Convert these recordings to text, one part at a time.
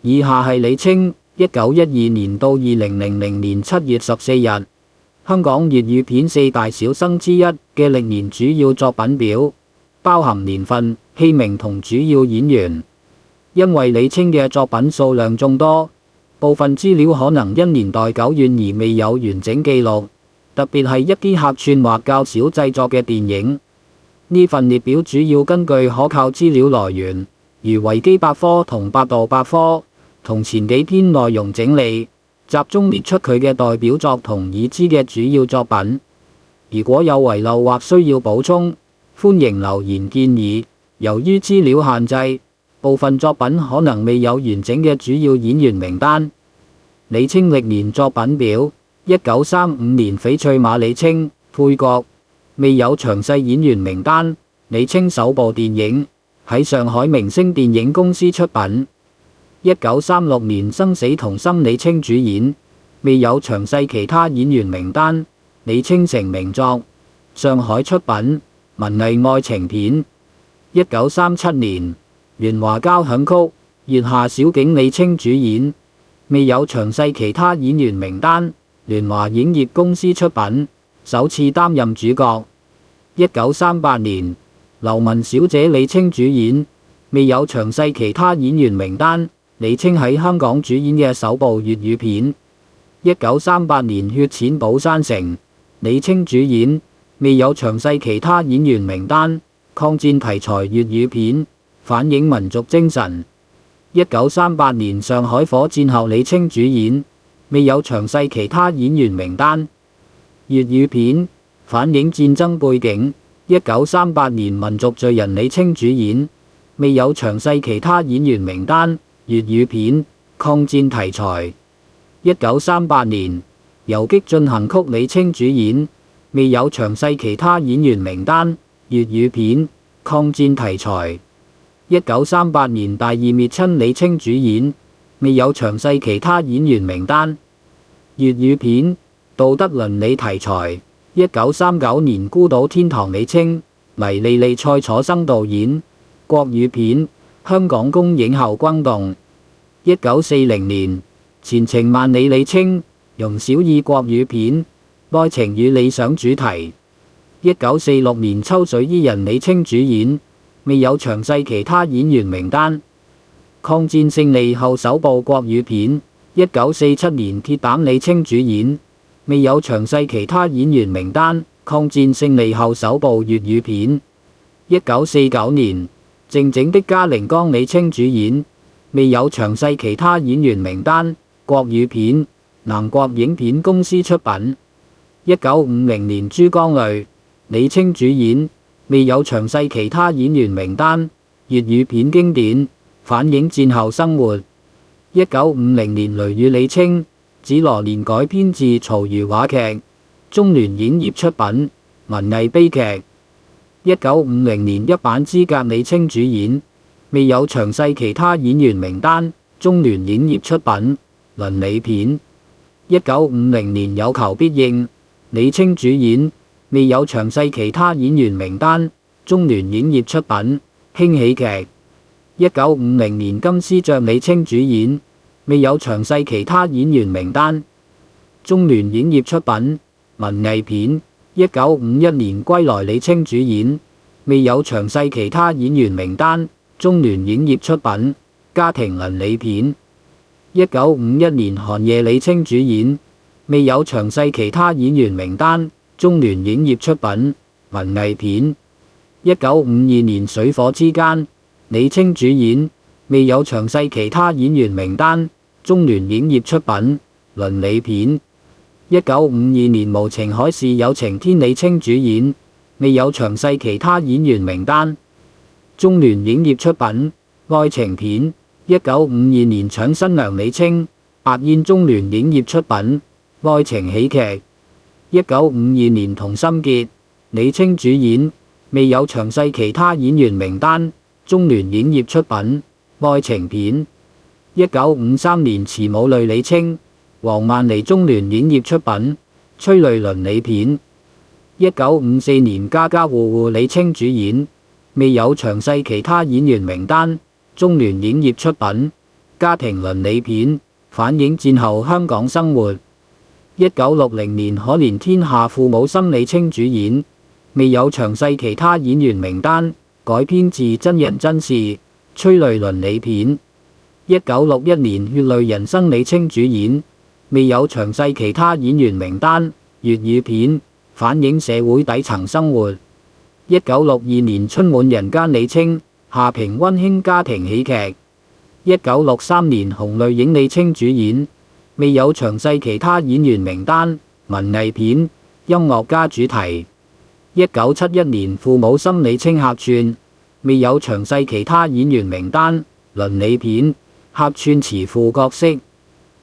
以下係李菁1912年到2000年7月14日香港粵語片四大小生之一嘅歷年主要作品表，包含年份、戲名同主要演員。因為李菁嘅作品數量眾多，部分資料可能因年代久遠而未有完整記錄，特別係一啲客串或較少製作嘅電影。呢份列表主要根據可靠資料來源，如維基百科同百度百科，同前幾篇內容整理，集中列出佢嘅代表作同已知嘅主要作品。如果有遺漏或需要補充，歡迎留言建議。由於資料限制，部分作品可能未有完整嘅主要演員名單。李菁歷年作品表：1935年翡翠馬李菁，配角，未有詳細演員名單。李菁首部電影喺上海明星電影公司出品。1936年生死同心李菁主演，未有詳細其他演員名單。李菁成名作，上海出品，文藝愛情片。1937年元華交響曲，月下小景李菁主演，未有詳細其他演員名單。聯華影業公司出品，首次擔任主角。1938年流氓小姐李菁主演，未有詳細其他演員名單。李菁喺香港主演嘅首部粵語片。1938年血錢寶山城，李菁主演，未有詳細其他演員名單。抗戰題材粵語片，反映民族精神。1938年上海火箭後李菁主演，未有詳細其他演員名單。粵語片，反映戰爭背景。1938年民族罪人李菁主演，未有詳細其他演員名單。粵語片，抗戰題材。1938年游擊進行曲李菁主演，未有詳細其他演員名單。粵語片，抗戰題材。1938年大義滅親李菁主演，未有詳細其他演員名單。粵語片，道德倫理題材。1939年孤島天堂李菁，黎莉莉蔡楚生導演。國語片，香港公映後轟動。1940年前程萬里李菁，容小意國語片，愛情與理想主題。1946年抽水伊人李菁主演，未有詳細其他演員名單。抗戰勝利後首部國語片。1947年鐵膽李菁主演，未有詳細其他演員名單。抗戰勝利後首部粵語片。1949年靜靜的嘉陵江李菁主演，未有詳細其他演員名單。國語片，南國影片公司出品。1950年珠江淚李菁主演，未有詳細其他演員名單。粵語片經典，反映戰後生活。1950年雷雨李菁，紫羅蓮改編自曹禺話劇，中聯影業出品，文藝悲劇。1950年一版之隔李菁主演，未有詳細其他演員名單。中聯影業出品，倫理片。1950年有求必應李菁主演，未有詳細其他演員名單。中聯影業出品，輕喜劇。1950年金絲雀李菁主演，未有詳細其他演員名單。中聯影業出品，文藝片。1951年歸來李菁主演，未有詳細其他演員名單。中聯影業出品，家庭倫理片。1951年寒夜李菁主演，未有詳細其他演員名單。中聯影業出品，文藝片。1952年水火之間李菁主演，未有詳細其他演員名單。中聯影業出品，倫理片。1952年無情海事有情天李菁主演，未有詳細其他演員名單。中聯影業出品，愛情片。1952年搶新娘李菁，白燕中聯影業出品，愛情喜劇。1952年同心結李菁主演，未有詳細其他演員名單。中聯影業出品，愛情片。1953年慈母淚李菁，黃曼梨中聯影業出品，催淚倫理片。1954年家家戶戶李菁主演，未有詳細其他演員名單。中聯影業出品，家庭倫理片，反映戰後香港生活。1960年可憐天下父母心李菁主演，未有詳細其他演員名單，改編自真人真事，催淚倫理片。1961年血淚人生李菁主演，未有詳細其他演員名單，粵語片，反映社會底層生活。1962年春滿人間李菁，下平溫馨家庭喜劇。1963年紅淚影李菁主演，未有詳細其他演員名單，文藝片，音樂家主題。1971年父母心李菁客串，未有詳細其他演員名單，倫理片，客串慈父角色。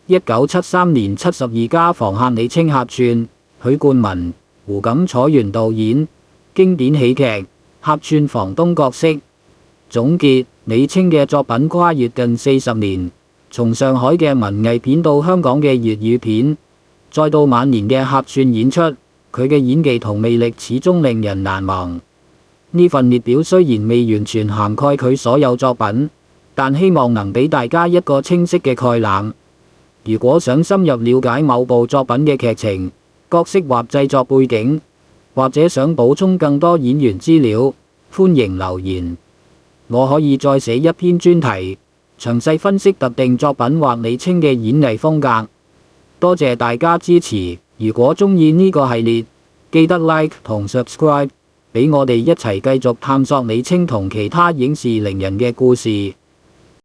1973年72家房客李菁客串，許冠文、胡錦楚原導演，經典喜劇，客串房東角色。總結，李菁嘅作品跨越近40年，從上海嘅文藝片到香港嘅粵語片，再到晚年嘅客串演出，佢嘅演技同魅力始終令人難忘。呢份列表雖然未完全涵蓋佢所有作品，但希望能俾大家一個清晰嘅概覽。如果想深入了解某部作品嘅劇情、角色或製作背景，或者想補充更多演員資料，歡迎留言。我可以再寫一篇專題，詳細分析特定作品或李菁嘅演藝風格。多謝大家支持，如果鍾意呢個系列，記得 like 同 subscribe，俾我哋一齊繼續探索李菁同其他影視名人嘅故事。